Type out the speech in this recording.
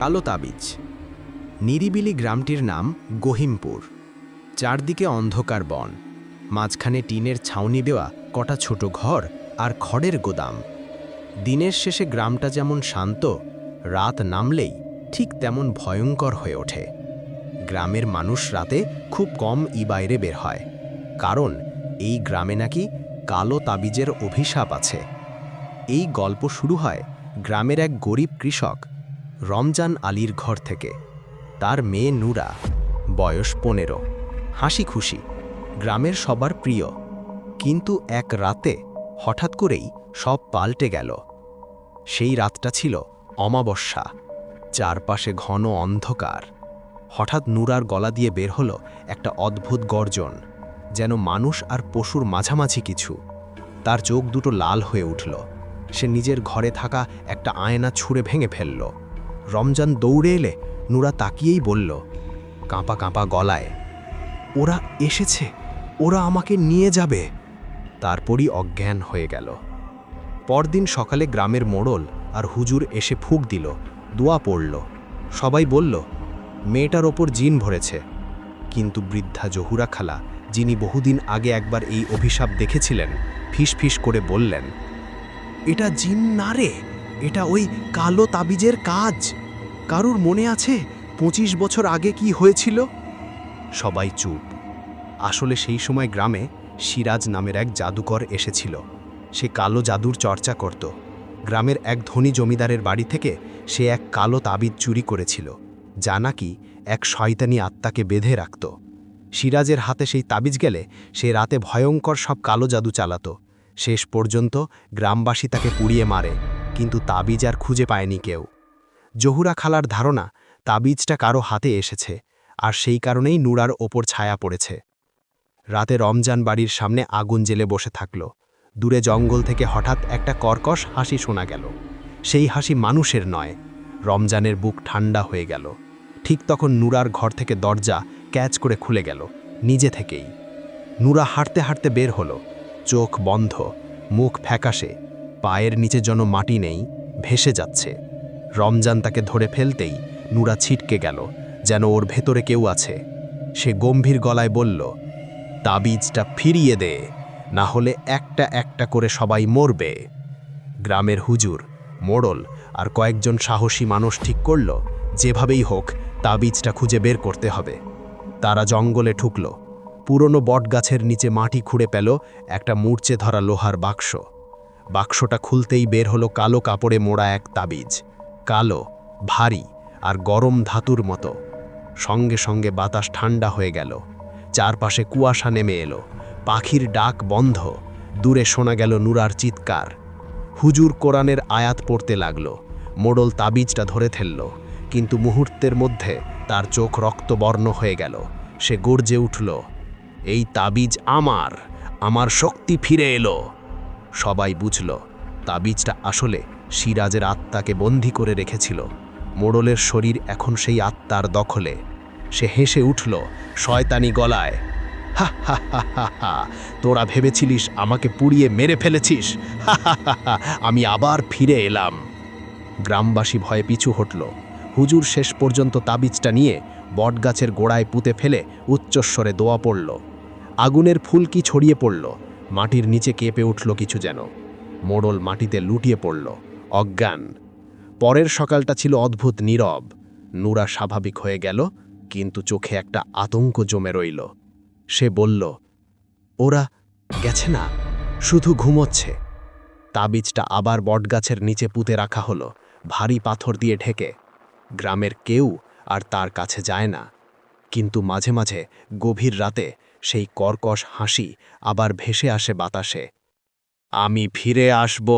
কালো তাবিজ। নিরিবিলি গ্রামটির নাম গহিমপুর। চারদিকে অন্ধকার বন, মাঝখানে টিনের ছাউনি দেওয়া কটা ছোট ঘর আর খড়ের গোদাম। দিনের শেষে গ্রামটা যেমন শান্ত, রাত নামলেই ঠিক তেমন ভয়ঙ্কর হয়ে ওঠে। গ্রামের মানুষ রাতে খুব কম বাইরে বের হয়, কারণ এই গ্রামে নাকি কালো তাবিজের অভিশাপ আছে। এই গল্প শুরু হয় গ্রামের এক গরিব কৃষক রমজান আলীর ঘর থেকে। তার মেয়ে নুরা, বয়স 15, হাসি খুশি, গ্রামের সবার প্রিয়। কিন্তু এক রাতে হঠাৎ করেই সব পাল্টে গেল। সেই রাতটা ছিল অমাবস্যা, চারপাশে ঘন অন্ধকার। হঠাৎ নুরার গলা দিয়ে বের হলো একটা অদ্ভুত গর্জন, যেন মানুষ আর পশুর মাঝামাঝি কিছু। তার চোখ দুটো লাল হয়ে উঠল। সে নিজের ঘরে থাকা একটা আয়না ছুঁড়ে ভেঙে ফেলল। রমজান দৌড়ে এলে নুরা তাকিয়েই বলল, কাঁপা কাঁপা গলায়, ওরা এসেছে, ওরা আমাকে নিয়ে যাবে। তারপরই অজ্ঞান হয়ে গেল। পরদিন সকালে গ্রামের মোড়ল আর হুজুর এসে ফুঁক দিল, দোয়া পড়ল। সবাই বলল, মেয়েটার ওপর জিন ভরেছে। কিন্তু বৃদ্ধা জহুরা খালা, যিনি বহুদিন আগে একবার এই অভিশাপ দেখেছিলেন, ফিসফিস করে বললেন, এটা জিন না রে, এটা ওই কালো তাবিজের কাজ। কারুর মনে আছে 25 বছর আগে কি হয়েছিল? সবাই চুপ। আসলে সেই সময় গ্রামে সিরাজ নামের এক জাদুকর এসেছিল। সে কালো জাদুর চর্চা করত। গ্রামের এক ধনী জমিদারের বাড়ি থেকে সে এক কালো তাবিজ চুরি করেছিল, যা নাকি এক শয়তানি আত্মাকে বেঁধে রাখত। সিরাজের হাতে সেই তাবিজ গেলে সে রাতে ভয়ঙ্কর সব কালো জাদু চালাত। শেষ পর্যন্ত গ্রামবাসী তাকে পুড়িয়ে মারে, কিন্তু তাবিজ আর খুঁজে পায়নি কেউ। জহুরা খালার ধারণা তাবিজটা কারো হাতে এসেছে, আর সেই কারণেই নুরার ওপর ছায়া পড়েছে। রাতে রমজান বাড়ির সামনে আগুন জ্বেলে বসে থাকল। দূরে জঙ্গল থেকে হঠাৎ একটা কর্কশ হাসি শোনা গেল। সেই হাসি মানুষের নয়। রমজানের বুক ঠান্ডা হয়ে গেল। ঠিক তখন নুরার ঘর থেকে দরজা ক্যাচ করে খুলে গেল, নিজে থেকেই। নুরা হাঁটতে হাঁটতে বের হলো, চোখ বন্ধ, মুখ ফ্যাকাশে, পায়ের নিচে যেন মাটি নেই, ভেসে যাচ্ছে। রমজান তাকে ধরে ফেলতেই নুরা ছিটকে গেল, যেন ওর ভেতরে কেউ আছে। সে গম্ভীর গলায় বলল, তাবিজটা ফিরিয়ে দে, না হলে একটা একটা করে সবাই মরবে। গ্রামের হুজুর, মোড়ল আর কয়েকজন সাহসী মানুষ ঠিক করল, যেভাবেই হোক তাবিজটা খুঁজে বের করতে হবে। তারা জঙ্গলে ঢুকল। পুরনো বটগাছের নিচে মাটি খুঁড়ে পেল একটা মূর্ছে ধরা লোহার বাক্স। বাক্সটা খুলতেই বের হলো কালো কাপড়ে মোড়া এক তাবিজ, কালো, ভারী আর গরম ধাতুর মতো। সঙ্গে সঙ্গে বাতাস ঠান্ডা হয়ে গেল। চারপাশে কুয়াশা নেমে এলো, পাখির ডাক বন্ধ। দূরে শোনা গেল নুরার চিৎকার। হুজুর কোরআনের আয়াত পড়তে লাগল। মোড়ল তাবিজটা ধরে ফেলল, কিন্তু মুহূর্তের মধ্যে তার চোখ রক্তবর্ণ হয়ে গেল। সে গর্জে উঠল, এই তাবিজ আমার, আমার শক্তি ফিরে এলো। সবাই বুঝল, তাবিজটা আসলে সিরাজের আত্মাকে বন্দী করে রেখেছিল। মোড়লের শরীর এখন সেই আত্মার দখলে। সে হেসে উঠল শয়তানি গলায়, হা হা হা হা হা, তোরা ভেবেছিলিস আমাকে পুড়িয়ে মেরে ফেলেছিস, হা হা হা হা, আমি আবার ফিরে এলাম। গ্রামবাসী ভয়ে পিছু হটল। হুজুর শেষ পর্যন্ত তাবিজটা নিয়ে বটগাছের গোড়ায় পুঁতে ফেলে উচ্চস্বরে দোয়া পড়ল। আগুনের ফুলকি ছড়িয়ে পড়ল, মাটির নিচে কেঁপে উঠল কিছু যেন। মোড়ল মাটিতে লুটিয়ে পড়ল, অজ্ঞান। পরের সকালটা ছিল অদ্ভুত নীরব। নুরা স্বাভাবিক হয়ে গেল, কিন্তু চোখে একটা আতঙ্ক জমে রইল। সে বলল, ওরা গেছে না, শুধু ঘুমোচ্ছে। তাবিজটা আবার বটগাছের নিচে পুঁতে রাখা হলো, ভারী পাথর দিয়ে ঢেকে। গ্রামের কেউ আর তার কাছে যায় না, কিন্তু মাঝে মাঝে গভীর রাতে সেই কর্কশ হাসি আবার ভেসে আসে বাতাসে, আমি ফিরে আসব।